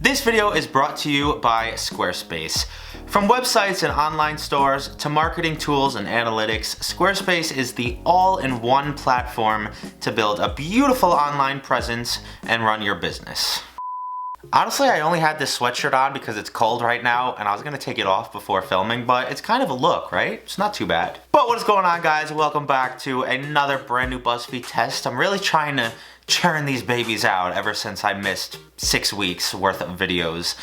This video is brought to you by Squarespace. From websites and online stores to marketing tools and analytics, Squarespace is the all-in-one platform to build a beautiful online presence and run your business. Honestly, I only had this sweatshirt on because it's cold right now and I was gonna take it off before filming, but it's kind of a look, right? It's not too bad. But what is going on, guys? Welcome back to another brand new Buzzfeed test. I'm really trying to churn these babies out ever since I missed 6 weeks worth of videos.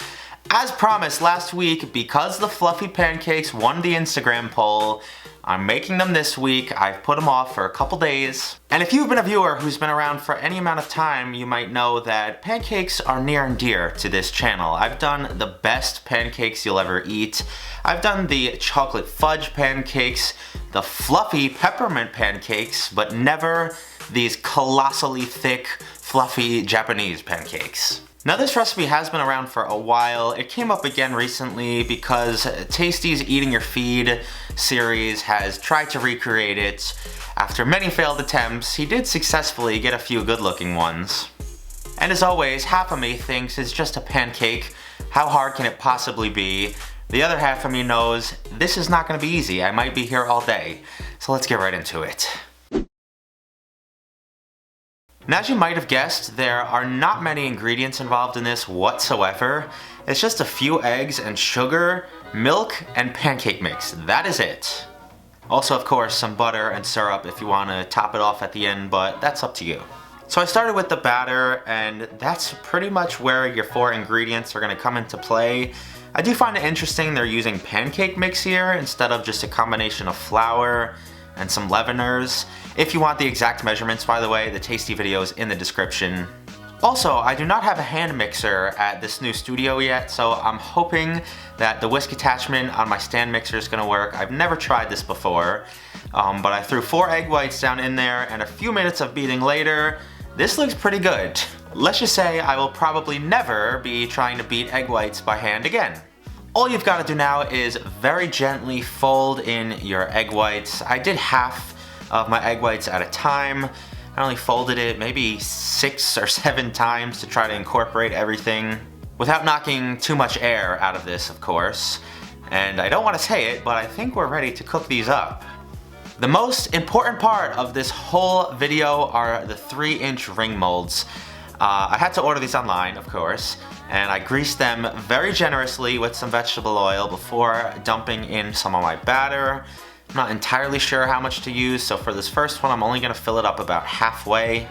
As promised last week, because the fluffy pancakes won the Instagram poll, I'm making them this week. I've put them off for a couple days. And if you've been a viewer who's been around for any amount of time, you might know that pancakes are near and dear to this channel. I've done the best pancakes you'll ever eat. I've done the chocolate fudge pancakes, the fluffy peppermint pancakes, but never these colossally thick, fluffy Japanese pancakes. Now this recipe has been around for a while. It came up again recently because Tasty's Eating Your Feed series has tried to recreate it. After many failed attempts, he did successfully get a few good looking ones. And as always, half of me thinks it's just a pancake. How hard can it possibly be? The other half of me knows this is not gonna be easy. I might be here all day. So let's get right into it. Now, as you might have guessed, there are not many ingredients involved in this whatsoever. It's just a few eggs and sugar, milk, and pancake mix. That is it. Also, of course, some butter and syrup if you want to top it off at the end, but that's up to you. So I started with the batter, and that's pretty much where your 4 ingredients are going to come into play. I do find it interesting they're using pancake mix here instead of just a combination of flour and some leaveners. If you want the exact measurements, by the way, the Tasty video is in the description. Also, I do not have a hand mixer at this new studio yet, so I'm hoping that the whisk attachment on my stand mixer is gonna work. I've never tried this before, but I threw 4 egg whites down in there, and a few minutes of beating later, this looks pretty good. Let's just say I will probably never be trying to beat egg whites by hand again. All you've got to do now is very gently fold in your egg whites. I did half of my egg whites at a time. I only folded it maybe 6 or 7 times to try to incorporate everything without knocking too much air out of this, of course. And I don't want to say it, but I think we're ready to cook these up. The most important part of this whole video are the 3-inch ring molds. I had to order these online, of course, and I greased them very generously with some vegetable oil before dumping in some of my batter. I'm not entirely sure how much to use, so for this first one I'm only going to fill it up about halfway.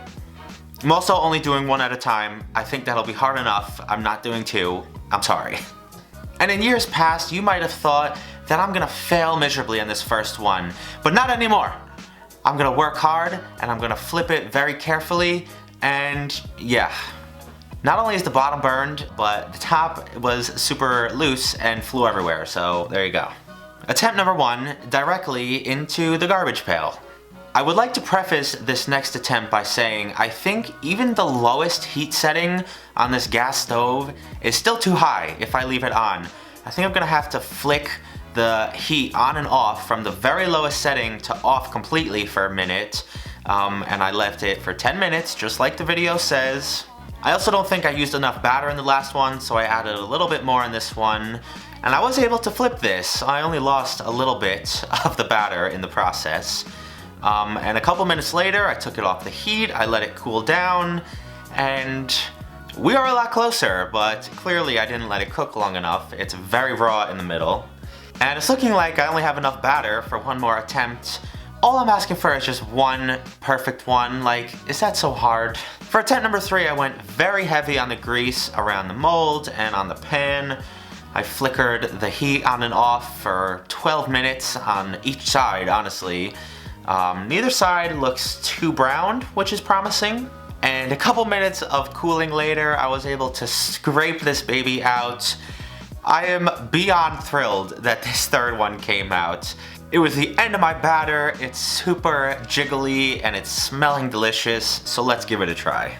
I'm also only doing 1 at a time. I think that'll be hard enough. I'm not doing 2. I'm sorry. And in years past, you might have thought that I'm going to fail miserably on this first one, but not anymore. I'm going to work hard, and I'm going to flip it very carefully. And yeah, not only is the bottom burned, but the top was super loose and flew everywhere, so there you go. Attempt number 1, directly into the garbage pail. I would like to preface this next attempt by saying I think even the lowest heat setting on this gas stove is still too high if I leave it on. I think I'm gonna have to flick the heat on and off from the very lowest setting to off completely for a minute. And I left it for 10 minutes, just like the video says. I also don't think I used enough batter in the last one, so I added a little bit more in this one. And I was able to flip this. I only lost a little bit of the batter in the process. And a couple minutes later, I took it off the heat, I let it cool down, and we are a lot closer, but clearly I didn't let it cook long enough. It's very raw in the middle. And it's looking like I only have enough batter for 1 more attempt. All I'm asking for is just 1 perfect one. Like, is that so hard? For attempt number 3, I went very heavy on the grease around the mold and on the pan. I flickered the heat on and off for 12 minutes on each side, honestly. Neither side looks too browned, which is promising. And a couple minutes of cooling later, I was able to scrape this baby out. I am beyond thrilled that this 3rd one came out. It was the end of my batter, it's super jiggly, and it's smelling delicious, so let's give it a try.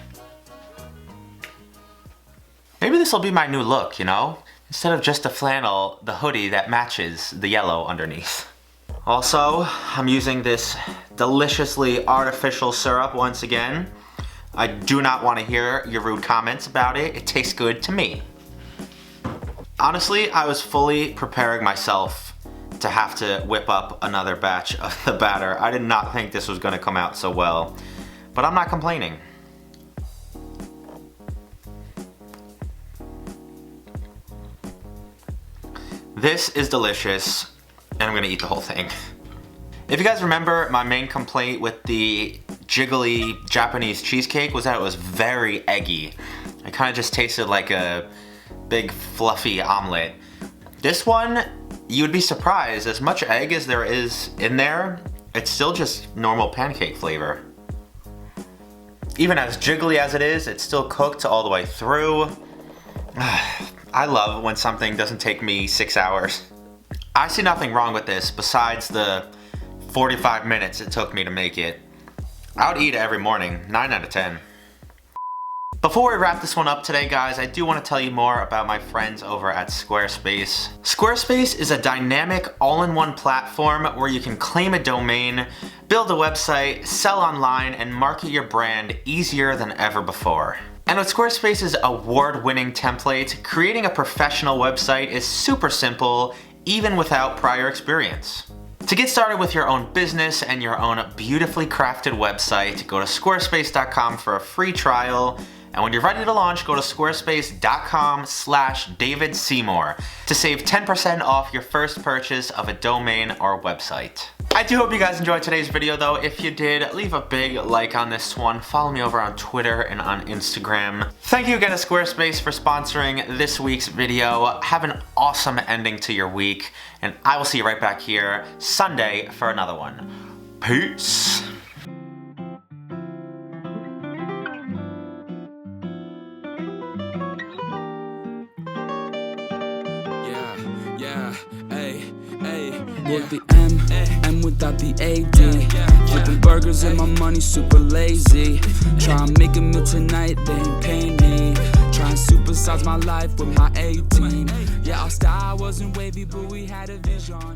Maybe this will be my new look, you know? Instead of just a flannel, the hoodie that matches the yellow underneath. Also, I'm using this deliciously artificial syrup once again. I do not want to hear your rude comments about it. It tastes good to me. Honestly, I was fully preparing myself to have to whip up another batch of the batter. I did not think this was gonna come out so well, but I'm not complaining. This is delicious, and I'm gonna eat the whole thing. If you guys remember, my main complaint with the jiggly Japanese cheesecake was that it was very eggy. It kind of just tasted like a big fluffy omelet. This one, you would be surprised. As much egg as there is in there, it's still just normal pancake flavor. Even as jiggly as it is, it's still cooked all the way through. I love when something doesn't take me 6 hours. I see nothing wrong with this besides the 45 minutes it took me to make it. I would eat it every morning, 9 out of 10. Before we wrap this one up today, guys, I do want to tell you more about my friends over at Squarespace. Squarespace is a dynamic all-in-one platform where you can claim a domain, build a website, sell online, and market your brand easier than ever before. And with Squarespace's award-winning template, creating a professional website is super simple, even without prior experience. To get started with your own business and your own beautifully crafted website, go to squarespace.com for a free trial. And when you're ready to launch, go to squarespace.com/David Seymour to save 10% off your first purchase of a domain or website. I do hope you guys enjoyed today's video though. If you did, leave a big like on this one. Follow me over on Twitter and on Instagram. Thank you again to Squarespace for sponsoring this week's video. Have an awesome ending to your week, and I will see you right back here Sunday for another one. Peace. With the M without the AD. Flipping burgers and my money super lazy. Try and make a meal tonight, they ain't paying me. Try and supersize my life with my 18. Yeah, our style wasn't wavy, but we had a vision.